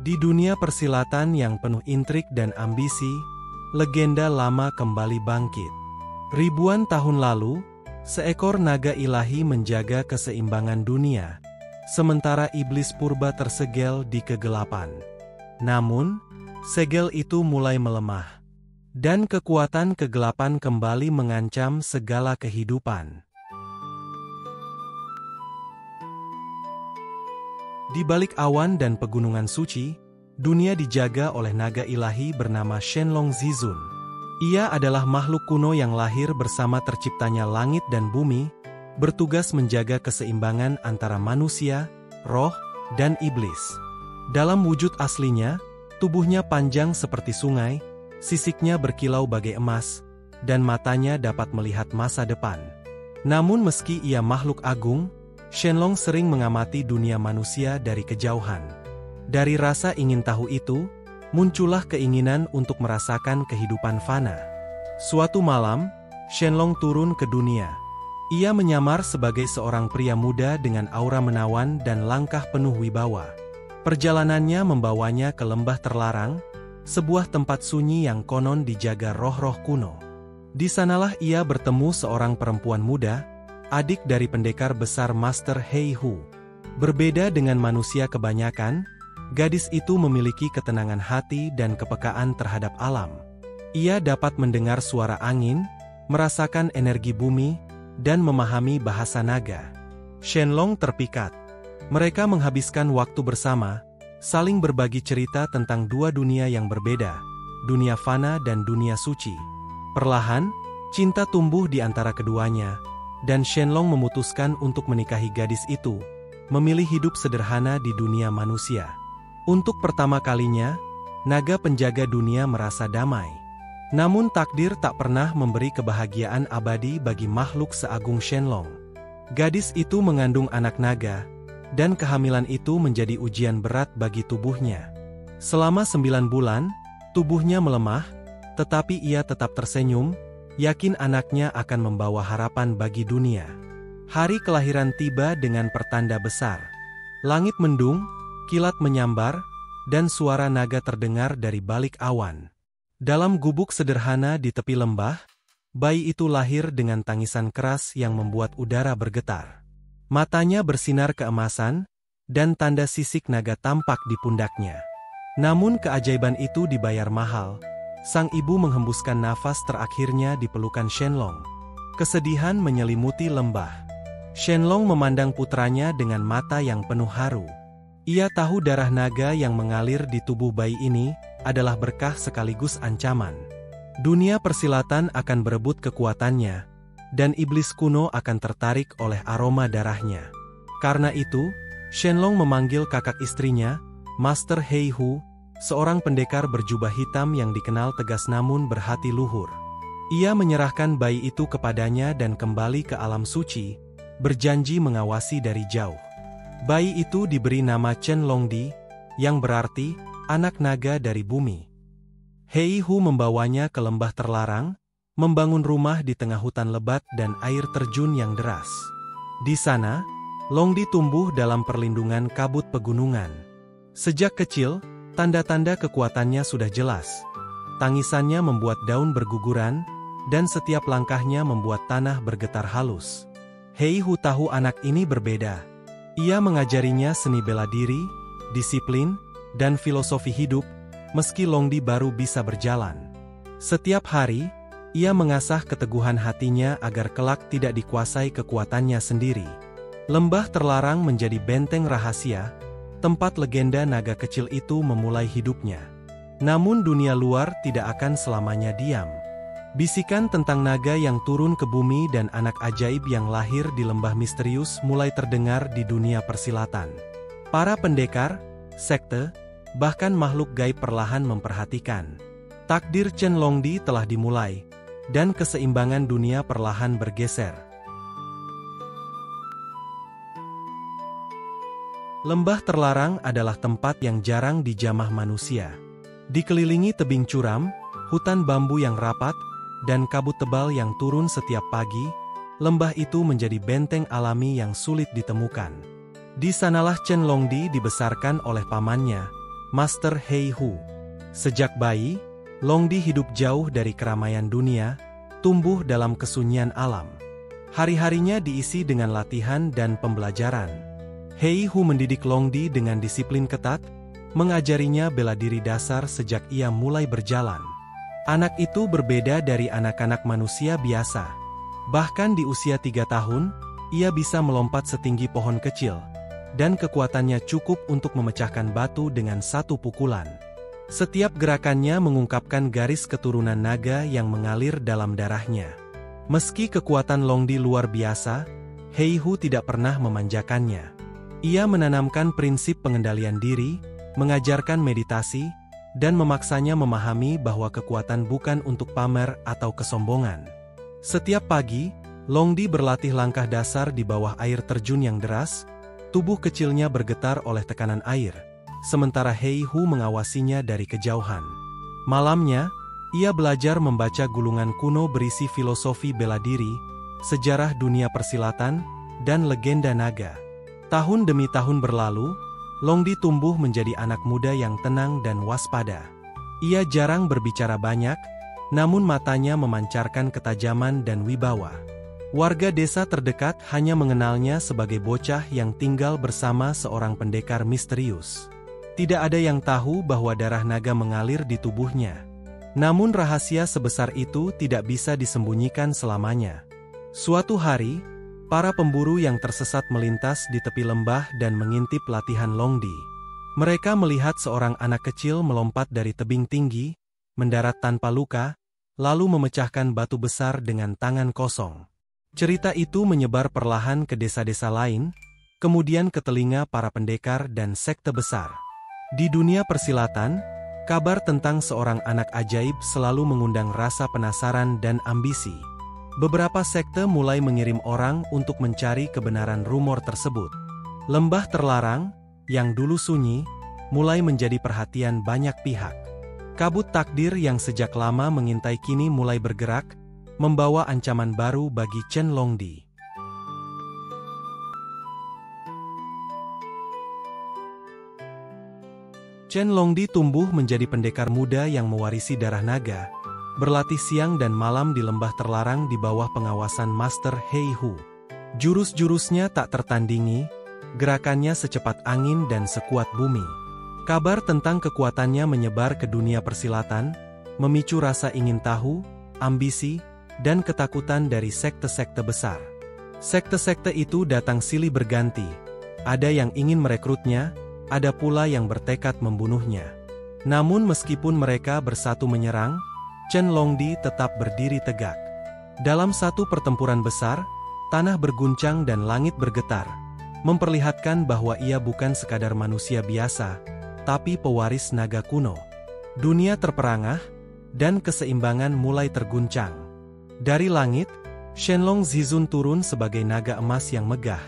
Di dunia persilatan yang penuh intrik dan ambisi, legenda lama kembali bangkit. Ribuan tahun lalu, seekor naga ilahi menjaga keseimbangan dunia, sementara iblis purba tersegel di kegelapan. Namun, segel itu mulai melemah, dan kekuatan kegelapan kembali mengancam segala kehidupan. Di balik awan dan pegunungan suci, dunia dijaga oleh naga ilahi bernama Shenlong Zizun. Ia adalah makhluk kuno yang lahir bersama terciptanya langit dan bumi, bertugas menjaga keseimbangan antara manusia, roh, dan iblis. Dalam wujud aslinya, tubuhnya panjang seperti sungai, sisiknya berkilau bagai emas, dan matanya dapat melihat masa depan. Namun meski ia makhluk agung, Shenlong sering mengamati dunia manusia dari kejauhan. Dari rasa ingin tahu itu, muncullah keinginan untuk merasakan kehidupan fana. Suatu malam, Shenlong turun ke dunia. Ia menyamar sebagai seorang pria muda dengan aura menawan dan langkah penuh wibawa. Perjalanannya membawanya ke lembah terlarang, sebuah tempat sunyi yang konon dijaga roh-roh kuno. Di sanalah ia bertemu seorang perempuan muda, adik dari pendekar besar Master Hei Hu. Berbeda dengan manusia kebanyakan, gadis itu memiliki ketenangan hati dan kepekaan terhadap alam. Ia dapat mendengar suara angin, merasakan energi bumi, dan memahami bahasa naga. Shenlong terpikat. Mereka menghabiskan waktu bersama, saling berbagi cerita tentang dua dunia yang berbeda, dunia fana dan dunia suci. Perlahan, cinta tumbuh di antara keduanya, dan Shenlong memutuskan untuk menikahi gadis itu, memilih hidup sederhana di dunia manusia. Untuk pertama kalinya, naga penjaga dunia merasa damai. Namun takdir tak pernah memberi kebahagiaan abadi bagi makhluk seagung Shenlong. Gadis itu mengandung anak naga, dan kehamilan itu menjadi ujian berat bagi tubuhnya. Selama 9 bulan, tubuhnya melemah, tetapi ia tetap tersenyum, yakin anaknya akan membawa harapan bagi dunia. Hari kelahiran tiba dengan pertanda besar. Langit mendung, kilat menyambar, dan suara naga terdengar dari balik awan. Dalam gubuk sederhana di tepi lembah, bayi itu lahir dengan tangisan keras yang membuat udara bergetar. Matanya bersinar keemasan, dan tanda sisik naga tampak di pundaknya. Namun keajaiban itu dibayar mahal. Sang ibu menghembuskan nafas terakhirnya di pelukan Shenlong. Kesedihan menyelimuti lembah. Shenlong memandang putranya dengan mata yang penuh haru. Ia tahu darah naga yang mengalir di tubuh bayi ini adalah berkah sekaligus ancaman. Dunia persilatan akan berebut kekuatannya, dan iblis kuno akan tertarik oleh aroma darahnya. Karena itu, Shenlong memanggil kakak istrinya, Master Hei Hu, seorang pendekar berjubah hitam yang dikenal tegas namun berhati luhur. Ia menyerahkan bayi itu kepadanya dan kembali ke alam suci, berjanji mengawasi dari jauh. Bayi itu diberi nama Chen Longdi, yang berarti anak naga dari bumi. Hei Hu membawanya ke lembah terlarang, membangun rumah di tengah hutan lebat dan air terjun yang deras. Di sana, Longdi tumbuh dalam perlindungan kabut pegunungan. Sejak kecil, tanda-tanda kekuatannya sudah jelas. Tangisannya membuat daun berguguran, dan setiap langkahnya membuat tanah bergetar halus. Hei Hu tahu anak ini berbeda. Ia mengajarinya seni bela diri, disiplin, dan filosofi hidup, meski Longdi baru bisa berjalan. Setiap hari, ia mengasah keteguhan hatinya agar kelak tidak dikuasai kekuatannya sendiri. Lembah terlarang menjadi benteng rahasia, tempat legenda naga kecil itu memulai hidupnya. Namun dunia luar tidak akan selamanya diam. Bisikan tentang naga yang turun ke bumi dan anak ajaib yang lahir di lembah misterius mulai terdengar di dunia persilatan. Para pendekar, sekte, bahkan makhluk gaib perlahan memperhatikan. Takdir Chen Longdi telah dimulai, dan keseimbangan dunia perlahan bergeser. Lembah terlarang adalah tempat yang jarang dijamah manusia. Dikelilingi tebing curam, hutan bambu yang rapat, dan kabut tebal yang turun setiap pagi, lembah itu menjadi benteng alami yang sulit ditemukan. Di sanalah Chen Longdi dibesarkan oleh pamannya, Master Hei Hu. Sejak bayi, Longdi hidup jauh dari keramaian dunia, tumbuh dalam kesunyian alam. Hari-harinya diisi dengan latihan dan pembelajaran. Hei Hu mendidik Longdi dengan disiplin ketat, mengajarinya bela diri dasar sejak ia mulai berjalan. Anak itu berbeda dari anak-anak manusia biasa. Bahkan di usia 3 tahun, ia bisa melompat setinggi pohon kecil, dan kekuatannya cukup untuk memecahkan batu dengan satu pukulan. Setiap gerakannya mengungkapkan garis keturunan naga yang mengalir dalam darahnya. Meski kekuatan Longdi luar biasa, Hei Hu tidak pernah memanjakannya. Ia menanamkan prinsip pengendalian diri, mengajarkan meditasi, dan memaksanya memahami bahwa kekuatan bukan untuk pamer atau kesombongan. Setiap pagi, Longdi berlatih langkah dasar di bawah air terjun yang deras, tubuh kecilnya bergetar oleh tekanan air, sementara Hei Hu mengawasinya dari kejauhan. Malamnya, ia belajar membaca gulungan kuno berisi filosofi bela diri, sejarah dunia persilatan, dan legenda naga. Tahun demi tahun berlalu, Longdi tumbuh menjadi anak muda yang tenang dan waspada. Ia jarang berbicara banyak, namun matanya memancarkan ketajaman dan wibawa. Warga desa terdekat hanya mengenalnya sebagai bocah yang tinggal bersama seorang pendekar misterius. Tidak ada yang tahu bahwa darah naga mengalir di tubuhnya. Namun rahasia sebesar itu tidak bisa disembunyikan selamanya. Suatu hari, para pemburu yang tersesat melintas di tepi lembah dan mengintip latihan Longdi. Mereka melihat seorang anak kecil melompat dari tebing tinggi, mendarat tanpa luka, lalu memecahkan batu besar dengan tangan kosong. Cerita itu menyebar perlahan ke desa-desa lain, kemudian ke telinga para pendekar dan sekte besar. Di dunia persilatan, kabar tentang seorang anak ajaib selalu mengundang rasa penasaran dan ambisi. Beberapa sekte mulai mengirim orang untuk mencari kebenaran rumor tersebut. Lembah terlarang, yang dulu sunyi, mulai menjadi perhatian banyak pihak. Kabut takdir yang sejak lama mengintai kini mulai bergerak, membawa ancaman baru bagi Chen Longdi. Chen Longdi tumbuh menjadi pendekar muda yang mewarisi darah naga, berlatih siang dan malam di lembah terlarang di bawah pengawasan Master Hei Hu. Jurus-jurusnya tak tertandingi, gerakannya secepat angin dan sekuat bumi. Kabar tentang kekuatannya menyebar ke dunia persilatan, memicu rasa ingin tahu, ambisi, dan ketakutan dari sekte-sekte besar. Sekte-sekte itu datang silih berganti. Ada yang ingin merekrutnya, ada pula yang bertekad membunuhnya. Namun meskipun mereka bersatu menyerang, Chen Longdi tetap berdiri tegak. Dalam satu pertempuran besar, tanah berguncang dan langit bergetar, memperlihatkan bahwa ia bukan sekadar manusia biasa, tapi pewaris naga kuno. Dunia terperangah, dan keseimbangan mulai terguncang. Dari langit, Shenlong Zizun turun sebagai naga emas yang megah,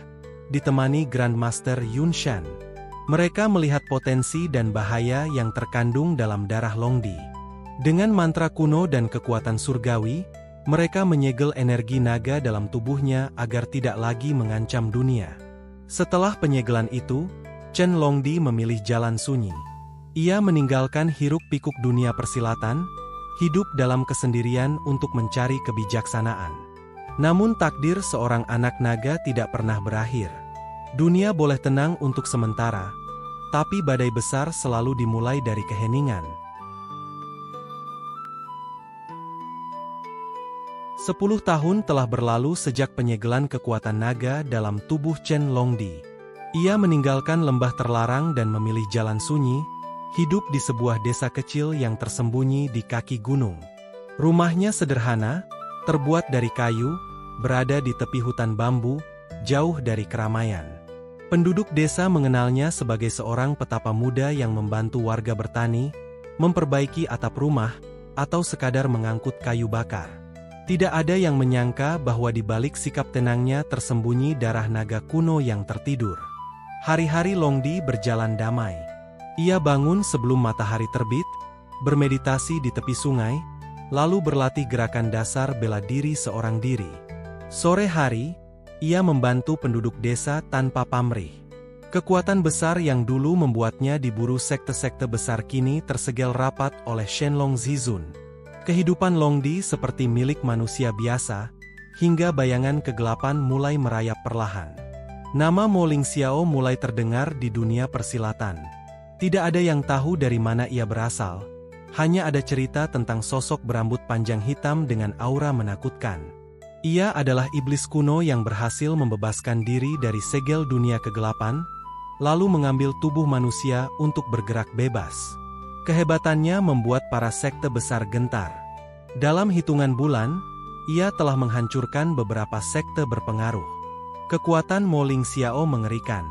ditemani Grandmaster Yun Shan. Mereka melihat potensi dan bahaya yang terkandung dalam darah Longdi. Dengan mantra kuno dan kekuatan surgawi, mereka menyegel energi naga dalam tubuhnya agar tidak lagi mengancam dunia. Setelah penyegelan itu, Chen Longdi memilih jalan sunyi. Ia meninggalkan hiruk-pikuk dunia persilatan, hidup dalam kesendirian untuk mencari kebijaksanaan. Namun takdir seorang anak naga tidak pernah berakhir. Dunia boleh tenang untuk sementara, tapi badai besar selalu dimulai dari keheningan. 10 tahun telah berlalu sejak penyegelan kekuatan naga dalam tubuh Chen Longdi. Ia meninggalkan lembah terlarang dan memilih jalan sunyi, hidup di sebuah desa kecil yang tersembunyi di kaki gunung. Rumahnya sederhana, terbuat dari kayu, berada di tepi hutan bambu, jauh dari keramaian. Penduduk desa mengenalnya sebagai seorang petapa muda yang membantu warga bertani, memperbaiki atap rumah, atau sekadar mengangkut kayu bakar. Tidak ada yang menyangka bahwa di balik sikap tenangnya tersembunyi darah naga kuno yang tertidur. Hari-hari Longdi berjalan damai. Ia bangun sebelum matahari terbit, bermeditasi di tepi sungai, lalu berlatih gerakan dasar bela diri seorang diri. Sore hari, ia membantu penduduk desa tanpa pamrih. Kekuatan besar yang dulu membuatnya diburu sekte-sekte besar kini tersegel rapat oleh Shenlong Zizun. Kehidupan Longdi seperti milik manusia biasa, hingga bayangan kegelapan mulai merayap perlahan. Nama Mo Lingxiao mulai terdengar di dunia persilatan. Tidak ada yang tahu dari mana ia berasal, hanya ada cerita tentang sosok berambut panjang hitam dengan aura menakutkan. Ia adalah iblis kuno yang berhasil membebaskan diri dari segel dunia kegelapan, lalu mengambil tubuh manusia untuk bergerak bebas. Kehebatannya membuat para sekte besar gentar. Dalam hitungan bulan, ia telah menghancurkan beberapa sekte berpengaruh. Kekuatan Mo Lingxiao mengerikan.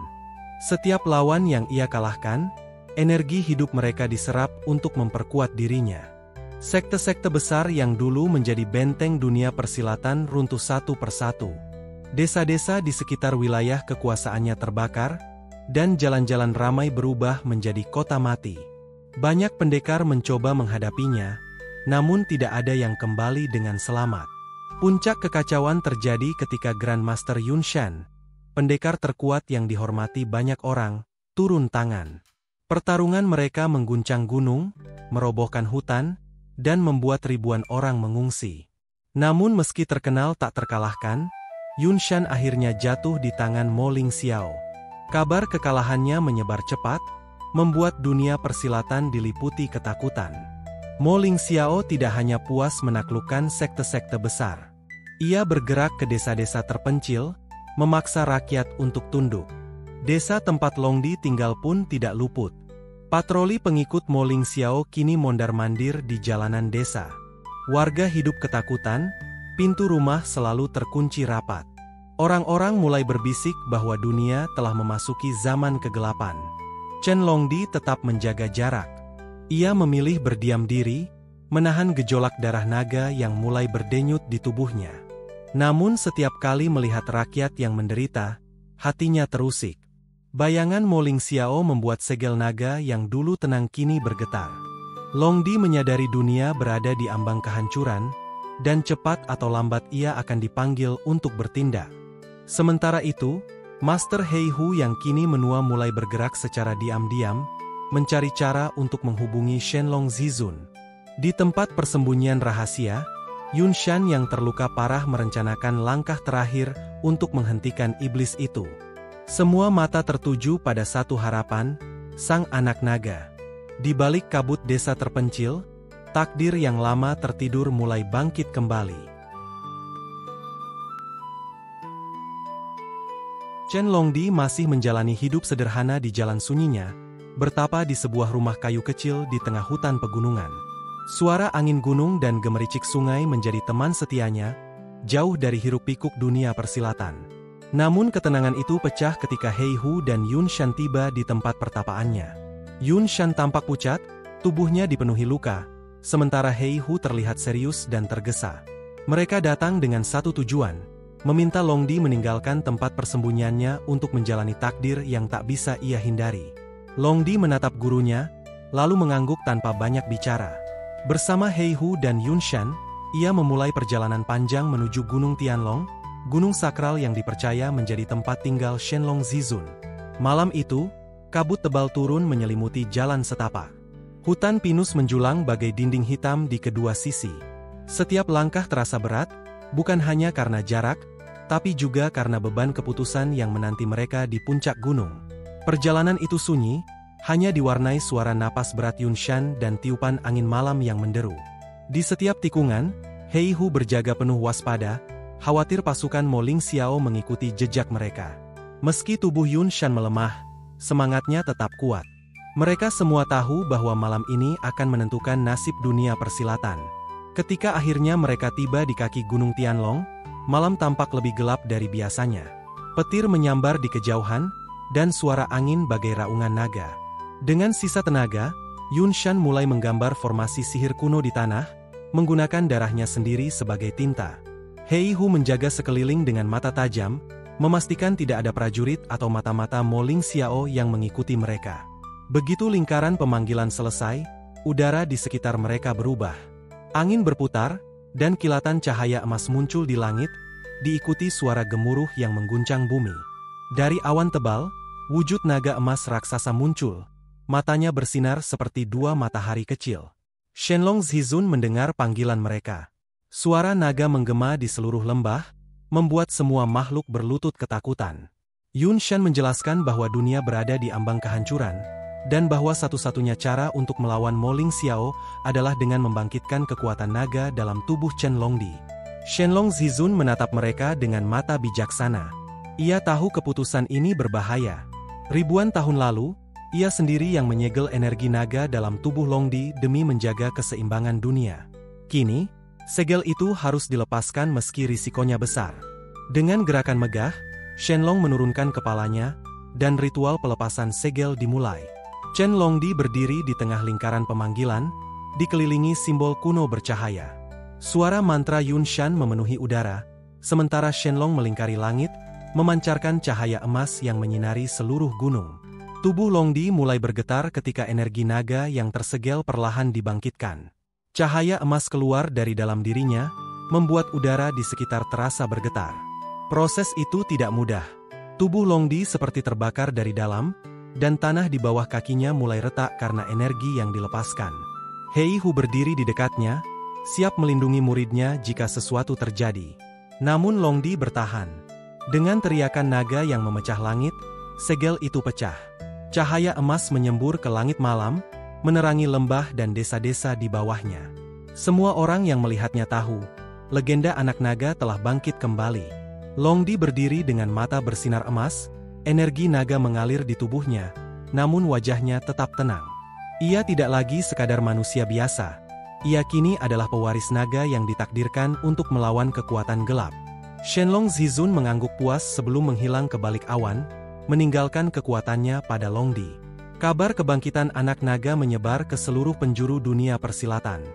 Setiap lawan yang ia kalahkan, energi hidup mereka diserap untuk memperkuat dirinya. Sekte-sekte besar yang dulu menjadi benteng dunia persilatan runtuh satu persatu. Desa-desa di sekitar wilayah kekuasaannya terbakar, dan jalan-jalan ramai berubah menjadi kota mati. Banyak pendekar mencoba menghadapinya, namun tidak ada yang kembali dengan selamat. Puncak kekacauan terjadi ketika Grandmaster Yun Shan, pendekar terkuat yang dihormati banyak orang, turun tangan. Pertarungan mereka mengguncang gunung, merobohkan hutan, dan membuat ribuan orang mengungsi. Namun meski terkenal tak terkalahkan, Yun Shan akhirnya jatuh di tangan Mo Lingxiao. Kabar kekalahannya menyebar cepat, membuat dunia persilatan diliputi ketakutan. Mo Lingxiao tidak hanya puas menaklukkan sekte-sekte besar. Ia bergerak ke desa-desa terpencil, memaksa rakyat untuk tunduk. Desa tempat Longdi tinggal pun tidak luput. Patroli pengikut Mo Lingxiao kini mondar-mandir di jalanan desa. Warga hidup ketakutan, pintu rumah selalu terkunci rapat. Orang-orang mulai berbisik bahwa dunia telah memasuki zaman kegelapan. Chen Longdi tetap menjaga jarak. Ia memilih berdiam diri, menahan gejolak darah naga yang mulai berdenyut di tubuhnya. Namun setiap kali melihat rakyat yang menderita, hatinya terusik. Bayangan Mo Lingxiao membuat segel naga yang dulu tenang kini bergetar. Longdi menyadari dunia berada di ambang kehancuran, dan cepat atau lambat ia akan dipanggil untuk bertindak. Sementara itu, Master Hei Hu yang kini menua mulai bergerak secara diam-diam, mencari cara untuk menghubungi Shenlong Zizun. Di tempat persembunyian rahasia, Yun Shan yang terluka parah merencanakan langkah terakhir untuk menghentikan iblis itu. Semua mata tertuju pada satu harapan, sang anak naga. Di balik kabut desa terpencil, takdir yang lama tertidur mulai bangkit kembali. Chen Longdi masih menjalani hidup sederhana di jalan sunyinya, bertapa di sebuah rumah kayu kecil di tengah hutan pegunungan. Suara angin gunung dan gemericik sungai menjadi teman setianya, jauh dari hiruk-pikuk dunia persilatan. Namun ketenangan itu pecah ketika Hei Hu dan Yun Shan tiba di tempat pertapaannya. Yun Shan tampak pucat, tubuhnya dipenuhi luka, sementara Hei Hu terlihat serius dan tergesa. Mereka datang dengan satu tujuan, meminta Longdi meninggalkan tempat persembunyiannya untuk menjalani takdir yang tak bisa ia hindari. Longdi menatap gurunya, lalu mengangguk tanpa banyak bicara. Bersama Hei Hu dan Yun Shan, ia memulai perjalanan panjang menuju Gunung Tianlong, gunung sakral yang dipercaya menjadi tempat tinggal Shenlong Zizun. Malam itu, kabut tebal turun menyelimuti jalan setapak. Hutan pinus menjulang bagai dinding hitam di kedua sisi. Setiap langkah terasa berat, bukan hanya karena jarak, tapi juga karena beban keputusan yang menanti mereka di puncak gunung. Perjalanan itu sunyi, hanya diwarnai suara napas berat Yun Shan dan tiupan angin malam yang menderu. Di setiap tikungan, Hei Hu berjaga penuh waspada, khawatir pasukan Mo Lingxiao mengikuti jejak mereka. Meski tubuh Yun Shan melemah, semangatnya tetap kuat. Mereka semua tahu bahwa malam ini akan menentukan nasib dunia persilatan. Ketika akhirnya mereka tiba di kaki Gunung Tianlong, malam tampak lebih gelap dari biasanya. Petir menyambar di kejauhan, dan suara angin bagai raungan naga. Dengan sisa tenaga, Yun Shan mulai menggambar formasi sihir kuno di tanah, menggunakan darahnya sendiri sebagai tinta. Hei Hu menjaga sekeliling dengan mata tajam, memastikan tidak ada prajurit atau mata-mata Mo Lingxiao yang mengikuti mereka. Begitu lingkaran pemanggilan selesai, udara di sekitar mereka berubah. Angin berputar, dan kilatan cahaya emas muncul di langit, diikuti suara gemuruh yang mengguncang bumi. Dari awan tebal, wujud naga emas raksasa muncul. Matanya bersinar seperti dua matahari kecil. Shenlong Zizun mendengar panggilan mereka. Suara naga menggema di seluruh lembah, membuat semua makhluk berlutut ketakutan. Yun Shan menjelaskan bahwa dunia berada di ambang kehancuran, dan bahwa satu-satunya cara untuk melawan Mo Ling Xiao adalah dengan membangkitkan kekuatan naga dalam tubuh Chen Longdi. Shenlong Zizun menatap mereka dengan mata bijaksana. Ia tahu keputusan ini berbahaya. Ribuan tahun lalu, ia sendiri yang menyegel energi naga dalam tubuh Longdi demi menjaga keseimbangan dunia. Kini, segel itu harus dilepaskan meski risikonya besar. Dengan gerakan megah, Shenlong menurunkan kepalanya, dan ritual pelepasan segel dimulai. Chen Longdi berdiri di tengah lingkaran pemanggilan, dikelilingi simbol kuno bercahaya. Suara mantra Yun Shan memenuhi udara, sementara Shenlong melingkari langit, memancarkan cahaya emas yang menyinari seluruh gunung. Tubuh Longdi mulai bergetar ketika energi naga yang tersegel perlahan dibangkitkan. Cahaya emas keluar dari dalam dirinya, membuat udara di sekitar terasa bergetar. Proses itu tidak mudah. Tubuh Longdi seperti terbakar dari dalam, dan tanah di bawah kakinya mulai retak karena energi yang dilepaskan. Hei Hu berdiri di dekatnya, siap melindungi muridnya jika sesuatu terjadi. Namun Longdi bertahan. Dengan teriakan naga yang memecah langit, segel itu pecah. Cahaya emas menyembur ke langit malam, menerangi lembah dan desa-desa di bawahnya. Semua orang yang melihatnya tahu, legenda anak naga telah bangkit kembali. Longdi berdiri dengan mata bersinar emas, energi naga mengalir di tubuhnya, namun wajahnya tetap tenang. Ia tidak lagi sekadar manusia biasa. Ia kini adalah pewaris naga yang ditakdirkan untuk melawan kekuatan gelap. Shenlong Zizun mengangguk puas sebelum menghilang ke balik awan, meninggalkan kekuatannya pada Longdi. Kabar kebangkitan anak naga menyebar ke seluruh penjuru dunia persilatan.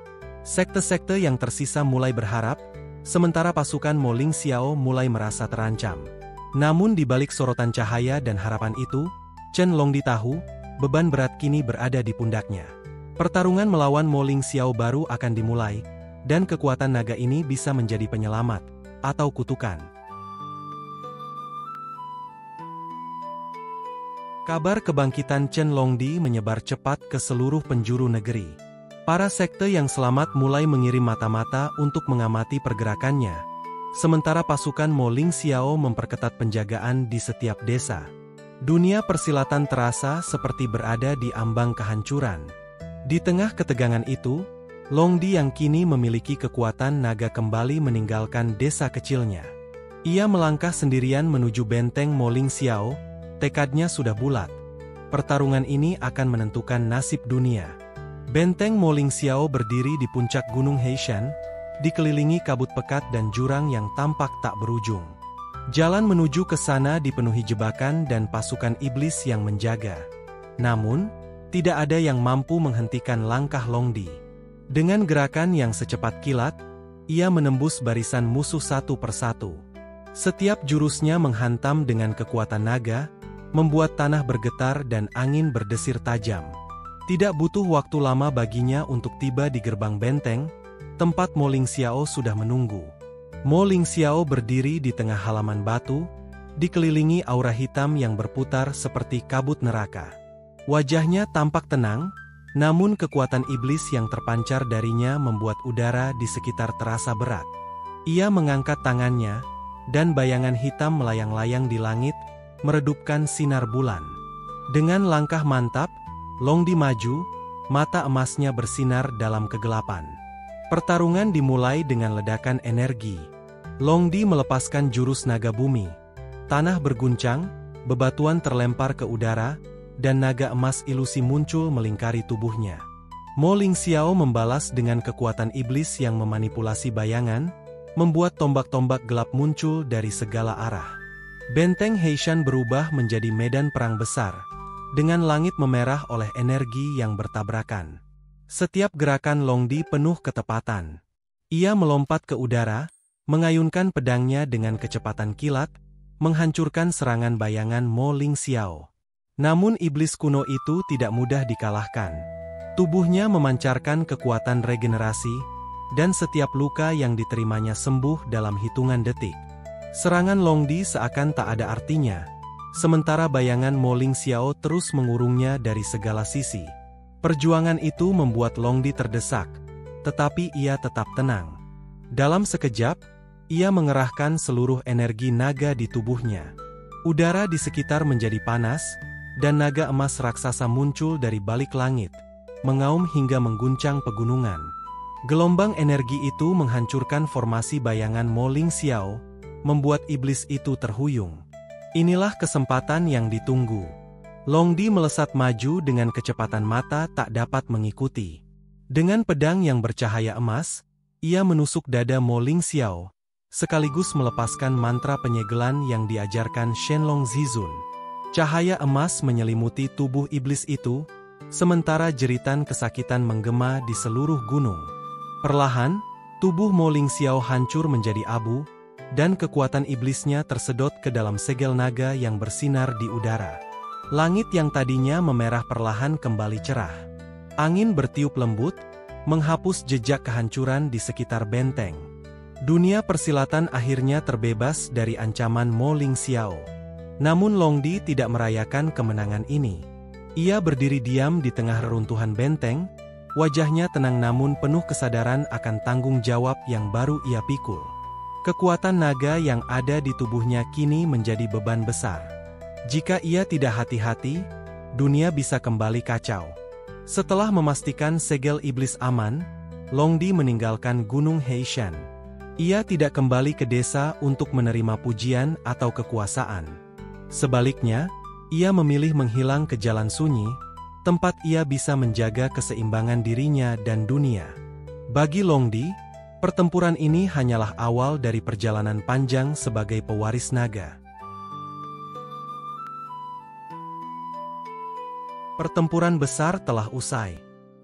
Sekte-sekte yang tersisa mulai berharap, sementara pasukan Mo Ling Xiao mulai merasa terancam. Namun di balik sorotan cahaya dan harapan itu, Chen Longdi tahu, beban berat kini berada di pundaknya. Pertarungan melawan Mo Ling Xiao baru akan dimulai, dan kekuatan naga ini bisa menjadi penyelamat, atau kutukan. Kabar kebangkitan Chen Longdi menyebar cepat ke seluruh penjuru negeri. Para sekte yang selamat mulai mengirim mata-mata untuk mengamati pergerakannya, sementara pasukan Mo Ling Xiao memperketat penjagaan di setiap desa. Dunia persilatan terasa seperti berada di ambang kehancuran. Di tengah ketegangan itu, Longdi yang kini memiliki kekuatan naga kembali meninggalkan desa kecilnya. Ia melangkah sendirian menuju benteng Mo Ling Xiao. Tekadnya sudah bulat. Pertarungan ini akan menentukan nasib dunia. Benteng Mo Ling Xiao berdiri di puncak Gunung Heishan, dikelilingi kabut pekat dan jurang yang tampak tak berujung. Jalan menuju ke sana dipenuhi jebakan dan pasukan iblis yang menjaga. Namun, tidak ada yang mampu menghentikan langkah Longdi. Dengan gerakan yang secepat kilat, ia menembus barisan musuh satu persatu. Setiap jurusnya menghantam dengan kekuatan naga, membuat tanah bergetar dan angin berdesir tajam. Tidak butuh waktu lama baginya untuk tiba di gerbang benteng, tempat Mo Ling Xiao sudah menunggu. Mo Ling Xiao berdiri di tengah halaman batu, dikelilingi aura hitam yang berputar seperti kabut neraka. Wajahnya tampak tenang, namun kekuatan iblis yang terpancar darinya membuat udara di sekitar terasa berat. Ia mengangkat tangannya, dan bayangan hitam melayang-layang di langit, meredupkan sinar bulan. Dengan langkah mantap, Longdi maju, mata emasnya bersinar dalam kegelapan. Pertarungan dimulai dengan ledakan energi. Longdi melepaskan jurus naga bumi. Tanah berguncang, bebatuan terlempar ke udara, dan naga emas ilusi muncul melingkari tubuhnya. Mo Ling Xiao membalas dengan kekuatan iblis yang memanipulasi bayangan, membuat tombak-tombak gelap muncul dari segala arah. Benteng Heishan berubah menjadi medan perang besar, dengan langit memerah oleh energi yang bertabrakan. Setiap gerakan Longdi penuh ketepatan. Ia melompat ke udara, mengayunkan pedangnya dengan kecepatan kilat, menghancurkan serangan bayangan Mo Ling Xiao. Namun iblis kuno itu tidak mudah dikalahkan. Tubuhnya memancarkan kekuatan regenerasi, dan setiap luka yang diterimanya sembuh dalam hitungan detik. Serangan Longdi seakan tak ada artinya. sementara bayangan Mo Ling Xiao terus mengurungnya dari segala sisi. Perjuangan itu membuat Long Di terdesak, tetapi ia tetap tenang. Dalam sekejap, ia mengerahkan seluruh energi naga di tubuhnya. Udara di sekitar menjadi panas, dan naga emas raksasa muncul dari balik langit, mengaum hingga mengguncang pegunungan. Gelombang energi itu menghancurkan formasi bayangan Mo Ling Xiao, membuat iblis itu terhuyung. Inilah kesempatan yang ditunggu. Long Di melesat maju dengan kecepatan mata tak dapat mengikuti. Dengan pedang yang bercahaya emas, ia menusuk dada Mo Ling Xiao, sekaligus melepaskan mantra penyegelan yang diajarkan Shenlong Zizun. Cahaya emas menyelimuti tubuh iblis itu, sementara jeritan kesakitan menggema di seluruh gunung. Perlahan, tubuh Mo Ling Xiao hancur menjadi abu, dan kekuatan iblisnya tersedot ke dalam segel naga yang bersinar di udara. Langit yang tadinya memerah perlahan kembali cerah. Angin bertiup lembut, menghapus jejak kehancuran di sekitar benteng. Dunia persilatan akhirnya terbebas dari ancaman Mo Ling Xiao. Namun Long Di tidak merayakan kemenangan ini. Ia berdiri diam di tengah reruntuhan benteng, wajahnya tenang namun penuh kesadaran akan tanggung jawab yang baru ia pikul. Kekuatan naga yang ada di tubuhnya kini menjadi beban besar. Jika ia tidak hati-hati, dunia bisa kembali kacau. Setelah memastikan segel iblis aman, Long Di meninggalkan Gunung Heishan. Ia tidak kembali ke desa untuk menerima pujian atau kekuasaan. Sebaliknya, ia memilih menghilang ke jalan sunyi, tempat ia bisa menjaga keseimbangan dirinya dan dunia. Bagi Long Di, pertempuran ini hanyalah awal dari perjalanan panjang sebagai pewaris naga. Pertempuran besar telah usai.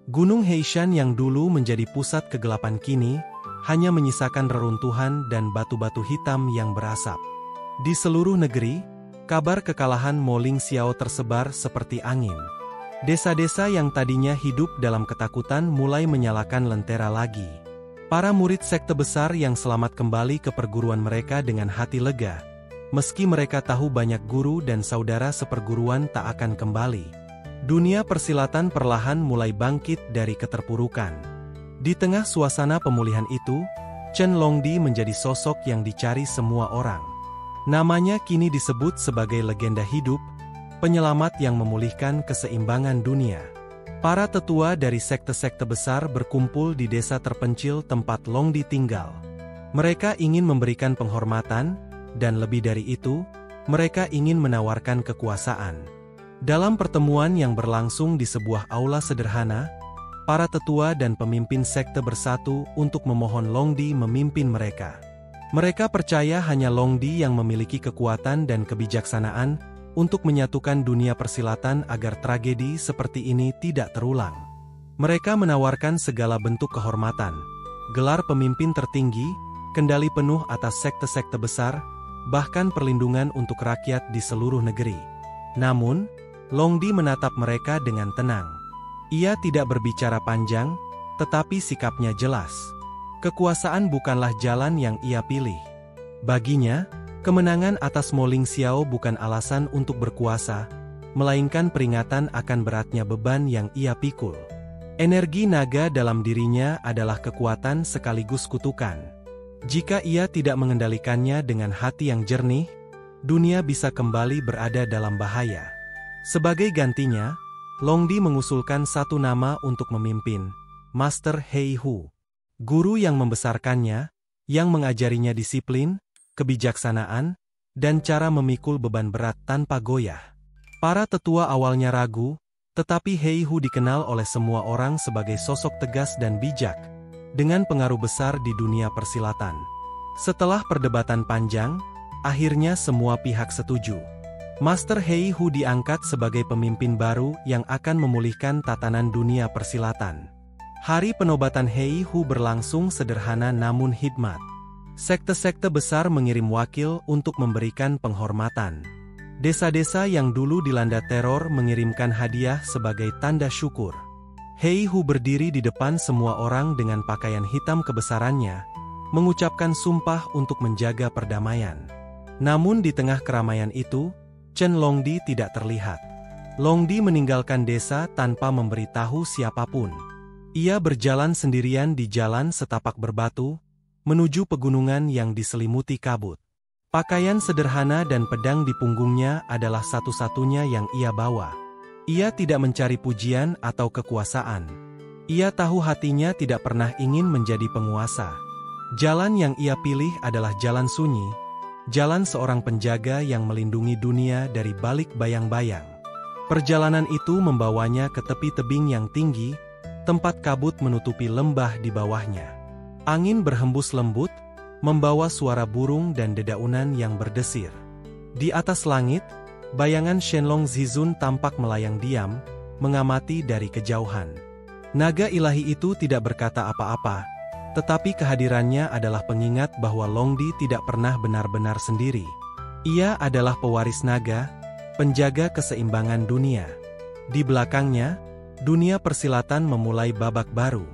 Gunung Heishan yang dulu menjadi pusat kegelapan kini, hanya menyisakan reruntuhan dan batu-batu hitam yang berasap. Di seluruh negeri, kabar kekalahan Mo Ling Xiao tersebar seperti angin. Desa-desa yang tadinya hidup dalam ketakutan mulai menyalakan lentera lagi. Para murid sekte besar yang selamat kembali ke perguruan mereka dengan hati lega. Meski mereka tahu banyak guru dan saudara seperguruan tak akan kembali. Dunia persilatan perlahan mulai bangkit dari keterpurukan. Di tengah suasana pemulihan itu, Chen Longdi menjadi sosok yang dicari semua orang. Namanya kini disebut sebagai legenda hidup, penyelamat yang memulihkan keseimbangan dunia. Para tetua dari sekte-sekte besar berkumpul di desa terpencil tempat Longdi tinggal. Mereka ingin memberikan penghormatan, dan lebih dari itu, mereka ingin menawarkan kekuasaan. Dalam pertemuan yang berlangsung di sebuah aula sederhana, para tetua dan pemimpin sekte bersatu untuk memohon Longdi memimpin mereka. Mereka percaya hanya Longdi yang memiliki kekuatan dan kebijaksanaan untuk menyatukan dunia persilatan agar tragedi seperti ini tidak terulang. Mereka menawarkan segala bentuk kehormatan, gelar pemimpin tertinggi, kendali penuh atas sekte-sekte besar, bahkan perlindungan untuk rakyat di seluruh negeri. Namun, Longdi menatap mereka dengan tenang. Ia tidak berbicara panjang, tetapi sikapnya jelas. Kekuasaan bukanlah jalan yang ia pilih. Baginya, kemenangan atas Mo Ling Xiao bukan alasan untuk berkuasa, melainkan peringatan akan beratnya beban yang ia pikul. Energi naga dalam dirinya adalah kekuatan sekaligus kutukan. Jika ia tidak mengendalikannya dengan hati yang jernih, dunia bisa kembali berada dalam bahaya. Sebagai gantinya, Longdi mengusulkan satu nama untuk memimpin, Master Hei Hu. Guru yang membesarkannya, yang mengajarinya disiplin, kebijaksanaan, dan cara memikul beban berat tanpa goyah. Para tetua awalnya ragu, tetapi Hei Hu dikenal oleh semua orang sebagai sosok tegas dan bijak, dengan pengaruh besar di dunia persilatan. Setelah perdebatan panjang, akhirnya semua pihak setuju. Master Hei Hu diangkat sebagai pemimpin baru yang akan memulihkan tatanan dunia persilatan. Hari penobatan Hei Hu berlangsung sederhana namun hikmat. Sekte-sekte besar mengirim wakil untuk memberikan penghormatan. Desa-desa yang dulu dilanda teror mengirimkan hadiah sebagai tanda syukur. Hei Hu berdiri di depan semua orang dengan pakaian hitam kebesarannya, mengucapkan sumpah untuk menjaga perdamaian. Namun di tengah keramaian itu, Chen Longdi tidak terlihat. Longdi meninggalkan desa tanpa memberitahu siapapun. Ia berjalan sendirian di jalan setapak berbatu, menuju pegunungan yang diselimuti kabut. Pakaian sederhana dan pedang di punggungnya adalah satu-satunya yang ia bawa. Ia tidak mencari pujian atau kekuasaan. Ia tahu hatinya tidak pernah ingin menjadi penguasa. Jalan yang ia pilih adalah jalan sunyi, jalan seorang penjaga yang melindungi dunia dari balik bayang-bayang. Perjalanan itu membawanya ke tepi tebing yang tinggi, tempat kabut menutupi lembah di bawahnya. Angin berhembus lembut, membawa suara burung dan dedaunan yang berdesir. Di atas langit, bayangan Shenlong Zizun tampak melayang diam, mengamati dari kejauhan. Naga ilahi itu tidak berkata apa-apa, tetapi kehadirannya adalah pengingat bahwa Longdi tidak pernah benar-benar sendiri. Ia adalah pewaris naga, penjaga keseimbangan dunia. Di belakangnya, dunia persilatan memulai babak baru.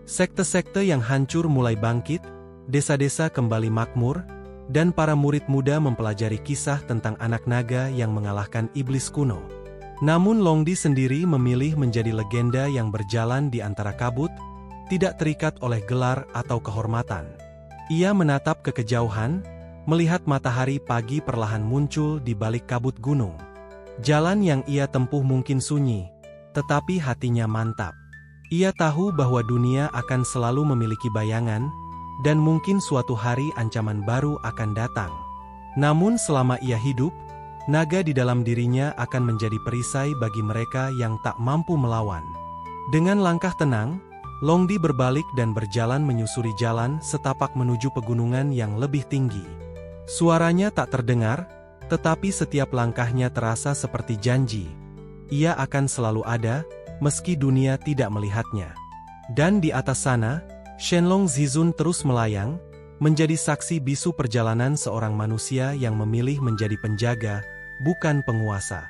Sekte-sekte yang hancur mulai bangkit, desa-desa kembali makmur, dan para murid muda mempelajari kisah tentang anak naga yang mengalahkan iblis kuno. Namun Longdi sendiri memilih menjadi legenda yang berjalan di antara kabut, tidak terikat oleh gelar atau kehormatan. Ia menatap ke kejauhan, melihat matahari pagi perlahan muncul di balik kabut gunung. Jalan yang ia tempuh mungkin sunyi, tetapi hatinya mantap. Ia tahu bahwa dunia akan selalu memiliki bayangan, dan mungkin suatu hari ancaman baru akan datang. Namun selama ia hidup, naga di dalam dirinya akan menjadi perisai bagi mereka yang tak mampu melawan. Dengan langkah tenang, Longdi berbalik dan berjalan menyusuri jalan setapak menuju pegunungan yang lebih tinggi. Suaranya tak terdengar, tetapi setiap langkahnya terasa seperti janji. Ia akan selalu ada, meski dunia tidak melihatnya. Dan di atas sana, Shenlong Zizun terus melayang, menjadi saksi bisu perjalanan seorang manusia yang memilih menjadi penjaga, bukan penguasa.